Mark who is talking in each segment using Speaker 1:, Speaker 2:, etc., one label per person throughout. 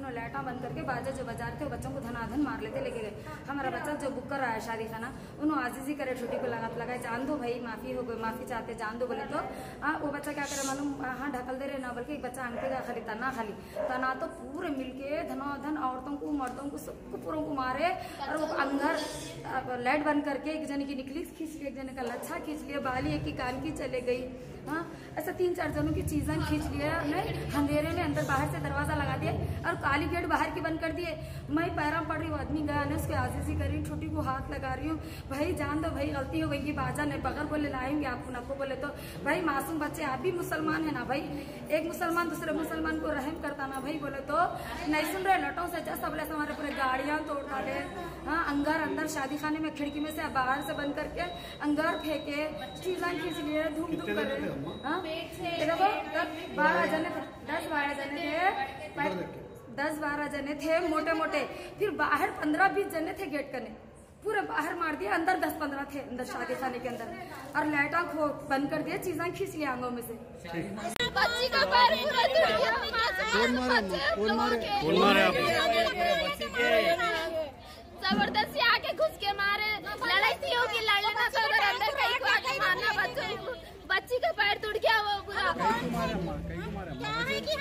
Speaker 1: उन्होंने लाइटा बंद करके बाजा जो बजा रहे थे वो बच्चों को धनाधन मार लेते लेके गए। हमारा बच्चा जो बुक कर रहा है शादी खाना, उन्होंने आजीजी करे छोटी को लगाए जान दो भाई, माफी हो गई, माफी चाहते जान दो बोले तो वो बच्चा क्या करे मालूम, हाँ ढकल दे रहे ना, बल्कि एक बच्चा आंटे का खाली तना तो पूरे मिलके धनाधन औरतों को मर्दों को सबको पूरों को मारे। और वो अंदर लाइट बंद करके एक जने की निकली खींच लिया, एक जने का लच्छा खींच लिया, बाली एक की कान की चले गई। हाँ ऐसा 3-4 जनों की चीजें खींच लिया, अंधेरे में अंदर बाहर से दरवाजा लगा दिया और काली गेट बाहर की बंद कर दिए। मैं पैरा पड़ रही हूँ, आदमी गया ना उसके आजीजी कर रही हूँ, छोटी को हाथ लगा रही हूँ, भाई जान दो भाई, गलती हो गई कि बाजा नहीं बगैर बोले लाएंगे आपको नको बोले तो भाई मासूम बच्चे, आप भी मुसलमान है ना भाई, एक मुसलमान दूसरे मुसलमान को रहम करता ना भाई बोले तो नहीं सुन रहे। लटों से जैसे सबले हमारे पूरे गाड़ियां तोड़ डाले। हाँ अंदर शादी खाने में खिड़की में से बाहर से बंद करके अंदर फेंके, चीजा खींच लिए, धूम धूम कर रहे। हाँ देखो 12 जने थे, 10-12 जने थे, 10-12 जने थे मोटे मोटे, फिर बाहर 15-20 जने थे गेट करने, पूरे बाहर मार दिया, अंदर 10-15 थे अंदर शादी खाने के अंदर, और लाइटा बंद कर दिया, चीजा खींच लिया आंगों में से।
Speaker 2: बच्ची का पैर पूरा टूट गया। कौन मारे जबरदस्ती आके घुस के मारे, लड़ाई थी होगी, लड़ लेना था उधर अंदर, कहीं को आके मारना बच्चों को, बच्ची का पैर टूट गया वो पूरा। मारने की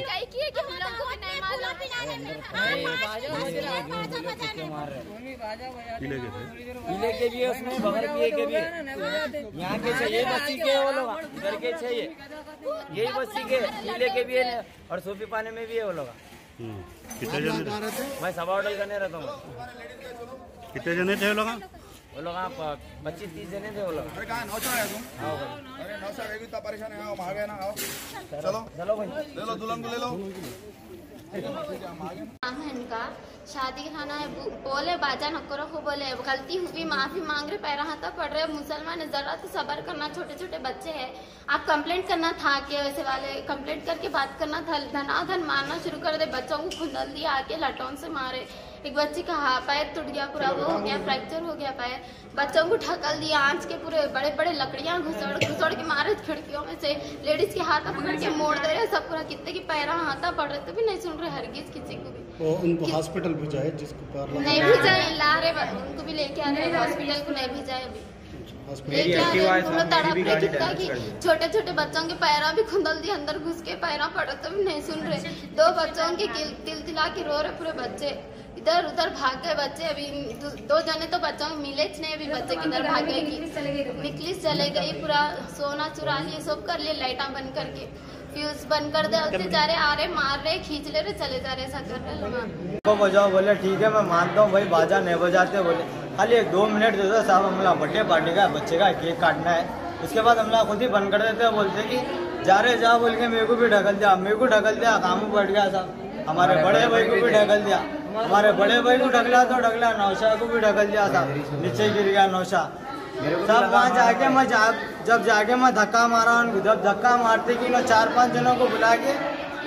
Speaker 2: कहीं की है कि हम लोग को नहीं मालूम।
Speaker 3: पीले के भी है उसमें, बगैर पिए के भी है, यहाँ के चाहिए बस्ती के वो लोग, इधर के चाहिए, यही बस्ती के पीले के भी है और सूफी पानी में भी है वो लोग।
Speaker 4: कितने जने थे?
Speaker 3: मैं सभा होटल करने रहता हूँ।
Speaker 4: कितने जने थे वो लोग?
Speaker 3: 25-30 जने थे वो लोग।
Speaker 5: अरे कहाँ नौशा है तुम? आओ भाई। अरे नौशा है भी इतना परेशान है, आओ भाग गए ना, आओ चलो
Speaker 3: भाई,
Speaker 5: ले लो दुल्हन को ले लो।
Speaker 2: नाम है इनका, शादी खाना है, बोले बाजा नको रखो, बोले गलती हुई माफी मांग रहे, पैरा हाथा पड़ रहे, मुसलमान है, जरा तो सबर करना, छोटे छोटे बच्चे हैं। आप कंप्लेंट करना था कि वैसे वाले कंप्लेंट करके बात करना था, धनाधन मारना शुरू कर दे, बच्चों को खुंदल दिया, आके लटों से मारे, एक बच्ची का पैर टूट गया, पूरा वो हो गया, फ्रैक्चर हो गया पैर, बच्चों को ढकल दिया, आंच के पूरे बड़े बड़े लकड़ियां घुसड़ के मारे खिड़कियों में से, लेडीज के हाथ पकड़ के मोड़ दे रहे सब पूरा, कितने की पैरा हाथा पड़ रहे, तो भी नहीं सुन रहे हरगिज किसी को भी।
Speaker 4: वो उनको हॉस्पिटल भेजाए, जिसको
Speaker 2: नहीं भेजाए, ला रहे उनको भी लेके आ रहे, हॉस्पिटल को नहीं भेजाए अभी, लेके आ रहे, तड़प रहे कितना की, छोटे छोटे बच्चों के पैरा भी खुंदल दिए, अंदर घुस के पैरा पड़े तो भी नहीं सुन रहे, 2 बच्चों के तिल के रो रहे पूरे बच्चे, इधर उधर भाग गए बच्चे, अभी 2 जने तो बच्चों मिले नहीं, अभी बच्चे किधर भाग गए, निकली चले गई, पूरा सोना चुरा लिए, सब कर लिए, लाइटा बंद करके, फ्यूज बंद कर दे, जा रहे आ रहे, मार रहे, खींच ले रहे, चले जा रहे, ऐसा कर रहे लोग।
Speaker 3: बजाओ बोले ठीक है मैं मानता हूँ भाई, बाजा नहीं बजाते, बोले खाली 1-2 मिनट दे दो साहब, हमला बर्थडे पार्टी का बच्चे का केक काटना है, उसके बाद हमला खुद ही बंद कर देते हैं, बोलते कि जा रहे जा बोल के मेरे को भी ढकल दिया, काम बढ़ गया साहब, हमारे बड़े भाई को भी ढकल दिया, हमारे बड़े भाई को ढकला, नौशा को भी ढकल दिया था, नीचे गिर गया नौशा। सब वहाँ जाके मैं जब जाके मैं धक्का मारा उनको, जब धक्का मारते कि ना 4-5 जनों को बुला के,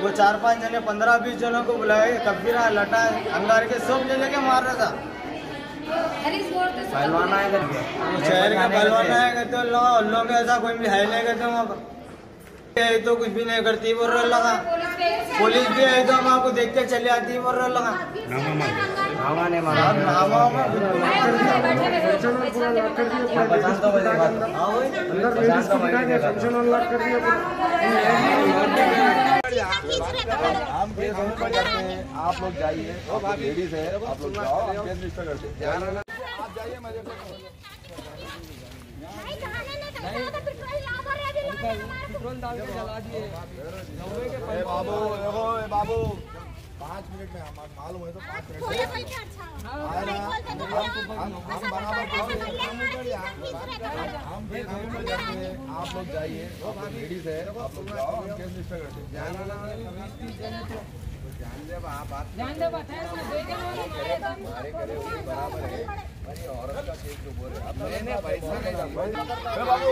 Speaker 3: वो 4-5 जने 15-20 जनों को बुलाए, कब्जा लटा अंगार के सब ले लेके मार रहा था। पहलवान आएगा
Speaker 4: शहर का पहलवान आएगा तो लोग ऐसा कोई भी है नहीं करते, वहाँ तो कुछ भी नहीं करती बोल रहा लगा, पुलिस भी है तो हम आपको देख के चले आती बोल रहा लगा,
Speaker 3: नामा नहीं मारा,
Speaker 5: आप लोग जाइए, लेडीज है, आप लोग जाओ, हम केस रजिस्टर करते हैं, आप जाइए, मैं बाबू देखो बाबू 5 मिनट में मालूम है तो 5 मिनट आप लोग जाइए, लेडीज है, आप लोग जाओ, हम केस रजिस्टर करते हैं। ध्यान दे बात है, हमारे करे हुए बराबर है, अरे औरत का केस जो बोल रहे हैं, मैंने पैसा नहीं बाबू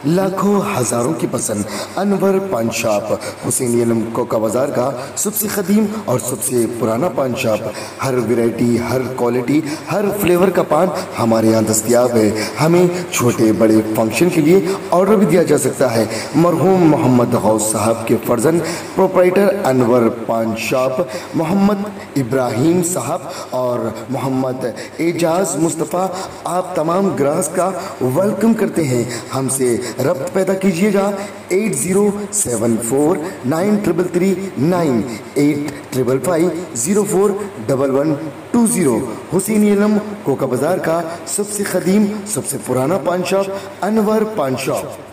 Speaker 6: लाखों हजारों की पसंद अनवर पान शॉप, हुसैनी अलम कोका बाजार का सबसे कदीम और सबसे पुराना पान शॉप। हर वैरायटी, हर क्वालिटी, हर फ्लेवर का पान हमारे यहाँ दस्तयाब है। हमें छोटे बड़े फंक्शन के लिए ऑर्डर भी दिया जा सकता है। मरहूम मोहम्मद गौस साहब के फर्जंद प्रोप्राइटर अनवर पान शॉप मोहम्मद इब्राहिम साहब और मोहम्मद एजाज मुस्तफ़ा आप तमाम ग्राहक का वेलकम करते हैं। हमसे रब्त पैदा कीजिएगा 8074933339 8555041120। हुसैनी अलम कोका बाजार का सबसे कदीम सबसे पुराना पान शॉप अनवर पान शॉप।